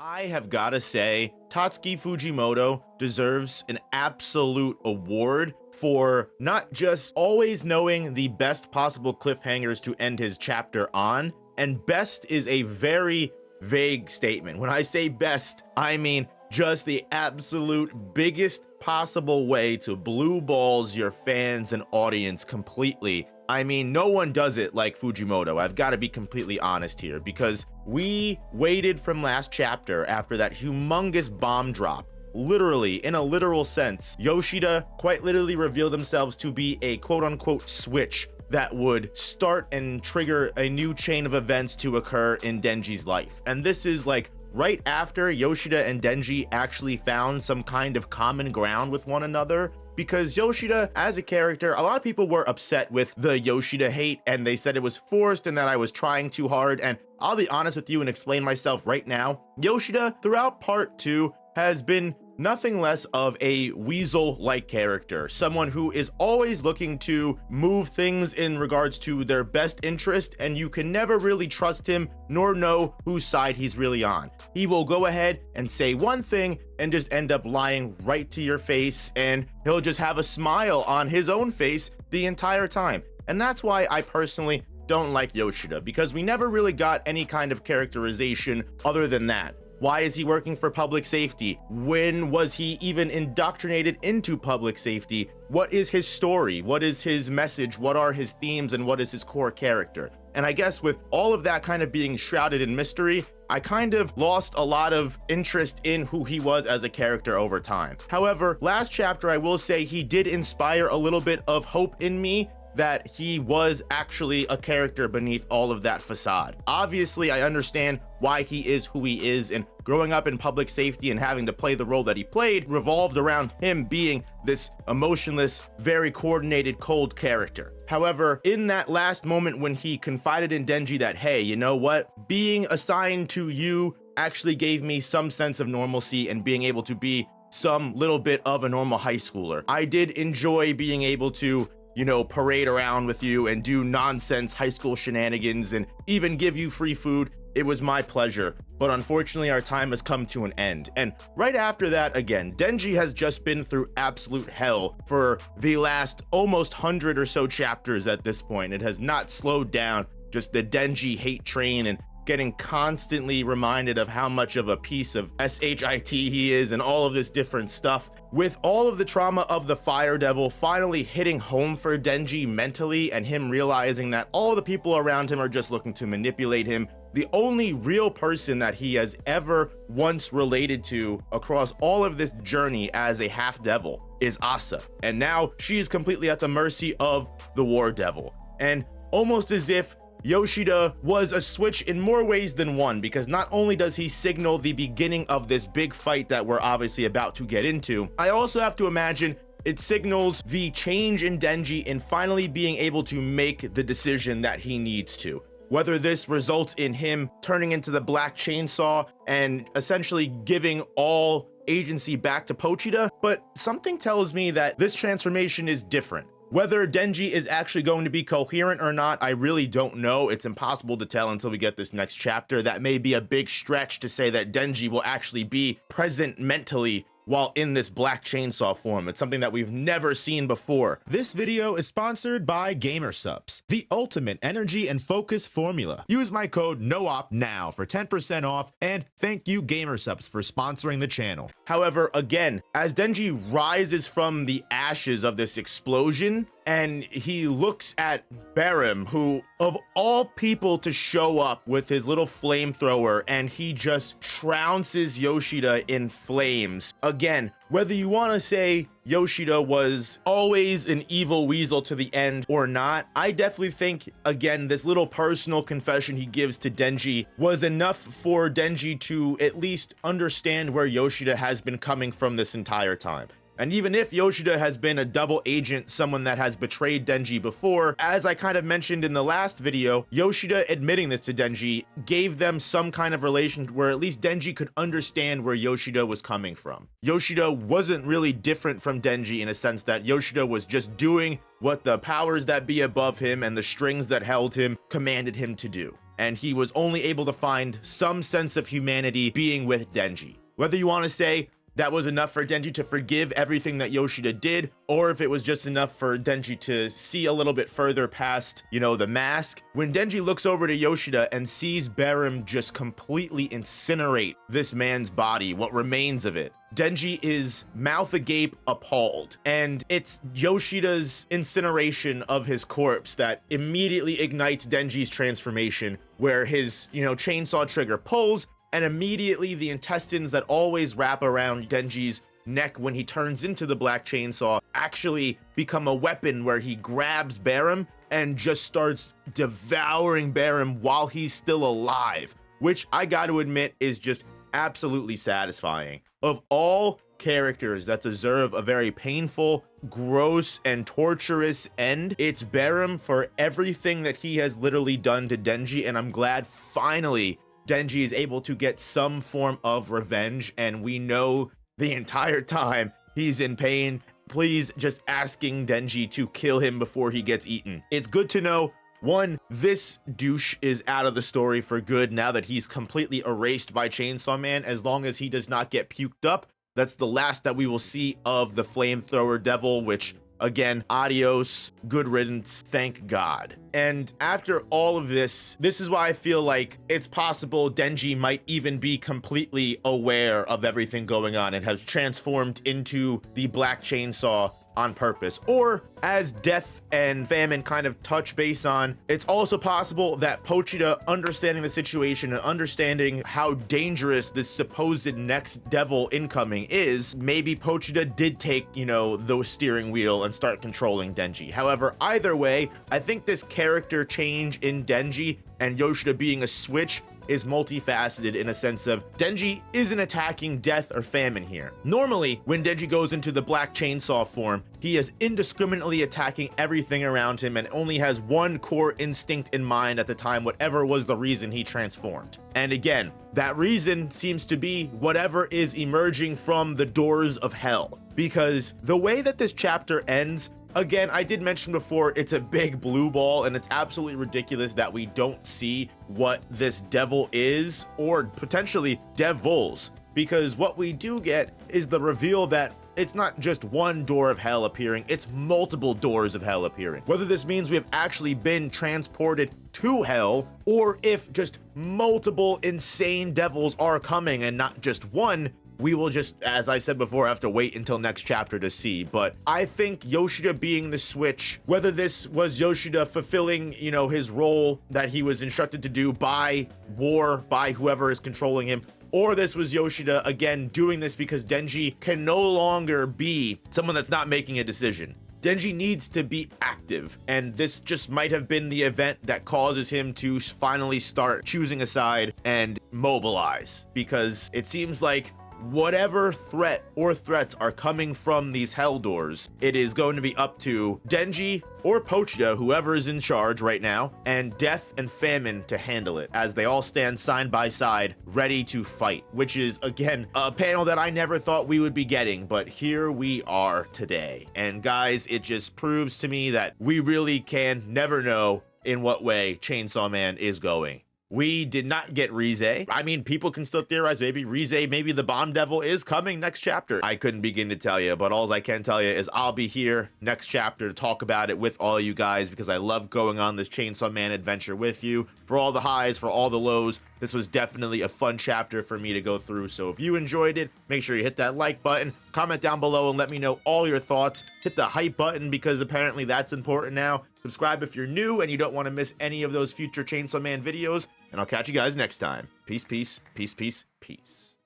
I have got to say, Tatsuki Fujimoto deserves an absolute award for not just always knowing the best possible cliffhangers to end his chapter on, and best is a very vague statement. When I say best, I mean just the absolute biggest possible way to blue balls your fans and audience completely. I mean, no one does it like Fujimoto. I've got to be completely honest here, because we waited from last chapter after that humongous bomb drop. Literally, in a literal sense, Yoshida quite literally revealed themselves to be a quote-unquote switch that would start and trigger a new chain of events to occur in Denji's life. And this is like right after Yoshida and Denji actually found some kind of common ground with one another, because Yoshida as a character, a lot of people were upset with the Yoshida hate and they said it was forced and that I was trying too hard. And I'll be honest with you and explain myself right now. Yoshida throughout part 2 has been nothing less of a weasel-like character, someone who is always looking to move things in regards to their best interest, and you can never really trust him nor know whose side he's really on. He will go ahead and say one thing and just end up lying right to your face, and he'll just have a smile on his own face the entire time. And that's why I personally don't like Yoshida, because we never really got any kind of characterization other than that. Why is he working for public safety? When was he even indoctrinated into public safety? What is his story? What is his message? What are his themes? And what is his core character? And I guess with all of that kind of being shrouded in mystery, I kind of lost a lot of interest in who he was as a character over time. However, last chapter, I will say he did inspire a little bit of hope in me that he was actually a character beneath all of that facade. Obviously, I understand why he is who he is, and growing up in public safety and having to play the role that he played revolved around him being this emotionless, very coordinated, cold character. However, in that last moment when he confided in Denji that, hey, you know what? Being assigned to you actually gave me some sense of normalcy and being able to be some little bit of a normal high schooler. I did enjoy being able to parade around with you and do nonsense high school shenanigans and even give you free food. It was my pleasure. But unfortunately, our time has come to an end. And right after that, again, Denji has just been through absolute hell for the last almost 100 or so chapters at this point. It has not slowed down, just the Denji hate train, and getting constantly reminded of how much of a piece of shit he is and all of this different stuff. With all of the trauma of the Fire Devil finally hitting home for Denji mentally, and him realizing that all the people around him are just looking to manipulate him, the only real person that he has ever once related to across all of this journey as a half devil is Asa. And now she is completely at the mercy of the War Devil. And almost as if Yoshida was a switch in more ways than one, because not only does he signal the beginning of this big fight that we're obviously about to get into, I also have to imagine it signals the change in Denji in finally being able to make the decision that he needs to. Whether this results in him turning into the Black Chainsaw and essentially giving all agency back to Pochita, but something tells me that this transformation is different. Whether Denji is actually going to be coherent or not, I really don't know. It's impossible to tell until we get this next chapter. That may be a big stretch to say that Denji will actually be present mentally while in this Black Chainsaw form. It's something that we've never seen before. This video is sponsored by GamerSupps, the ultimate energy and focus formula. Use my code NOOP now for 10% off, and thank you GamerSupps for sponsoring the channel. However, again, as Denji rises from the ashes of this explosion, and he looks at Barem, who of all people to show up with his little flamethrower, and he just trounces Yoshida in flames. Again, whether you want to say Yoshida was always an evil weasel to the end or not, I definitely think, again, this little personal confession he gives to Denji was enough for Denji to at least understand where Yoshida has been coming from this entire time. And even if Yoshida has been a double agent, someone that has betrayed Denji before, as I kind of mentioned in the last video, Yoshida admitting this to Denji gave them some kind of relation where at least Denji could understand where Yoshida was coming from. Yoshida wasn't really different from Denji in a sense that Yoshida was just doing what the powers that be above him and the strings that held him commanded him to do. and he was only able to find some sense of humanity being with Denji. Whether you want to say that was enough for Denji to forgive everything that Yoshida did, or if it was just enough for Denji to see a little bit further past, you know, the mask. When Denji looks over to Yoshida and sees Barem just completely incinerate this man's body, what remains of it, Denji is mouth agape, appalled. And it's Yoshida's incineration of his corpse that immediately ignites Denji's transformation, where his, you know, chainsaw trigger pulls, and immediately the intestines that always wrap around Denji's neck when he turns into the Black Chainsaw actually become a weapon, where he grabs Barem and just starts devouring Barem while he's still alive, which I got to admit is just absolutely satisfying. Of all characters that deserve a very painful, gross, and torturous end, it's Barem for everything that he has literally done to Denji, and I'm glad finally Denji is able to get some form of revenge, and we know the entire time he's in pain. Please just asking Denji to kill him before he gets eaten. It's good to know, one, this douche is out of the story for good now that he's completely erased by Chainsaw Man, as long as he does not get puked up. That's the last that we will see of the flamethrower devil, which, again, adios, good riddance, thank God. And after all of this is why I feel like it's possible Denji might even be completely aware of everything going on and has transformed into the Black Chainsaw on purpose. Or, as Death and Famine kind of touch base on, it's also possible that Pochita, understanding the situation and understanding how dangerous this supposed next devil incoming is, maybe Pochita did take, you know, the steering wheel and start controlling Denji. However, either way, I think this character change in Denji and Yoshida being a switch is multifaceted, in a sense of Denji isn't attacking Death or Famine here. Normally, when Denji goes into the Black Chainsaw form, he is indiscriminately attacking everything around him and only has one core instinct in mind at the time, whatever was the reason he transformed. And again, that reason seems to be whatever is emerging from the doors of hell. Because the way that this chapter ends, again, I did mention before, it's a big blue ball, and it's absolutely ridiculous that we don't see what this devil is, or potentially devils, because what we do get is the reveal that it's not just one door of hell appearing, it's multiple doors of hell appearing. Whether this means we have actually been transported to hell, or if just multiple insane devils are coming and not just one, we will just, as I said before, have to wait until next chapter to see. But I think Yoshida being the switch, whether this was Yoshida fulfilling, you know, his role that he was instructed to do by war, by whoever is controlling him, or this was Yoshida, again, doing this because Denji can no longer be someone that's not making a decision. Denji needs to be active, and this just might have been the event that causes him to finally start choosing a side and mobilize, because it seems like whatever threat or threats are coming from these hell doors, it is going to be up to Denji or Pochita, whoever is in charge right now, and Death and Famine to handle it, as they all stand side by side, ready to fight, which is, again, a panel that I never thought we would be getting, but here we are today. And guys, it just proves to me that we really can never know in what way Chainsaw Man is going. We did not get Rize. I mean, people can still theorize, maybe Rize, maybe the Bomb Devil is coming next chapter. I couldn't begin to tell you, but all I can tell you is I'll be here next chapter to talk about it with all you guys, because I love going on this Chainsaw Man adventure with you. For all the highs, for all the lows, this was definitely a fun chapter for me to go through. So if you enjoyed it, make sure you hit that like button, comment down below and let me know all your thoughts. Hit the hype button, because apparently that's important now. Subscribe if you're new and you don't want to miss any of those future Chainsaw Man videos. And I'll catch you guys next time. Peace, peace, peace, peace, peace.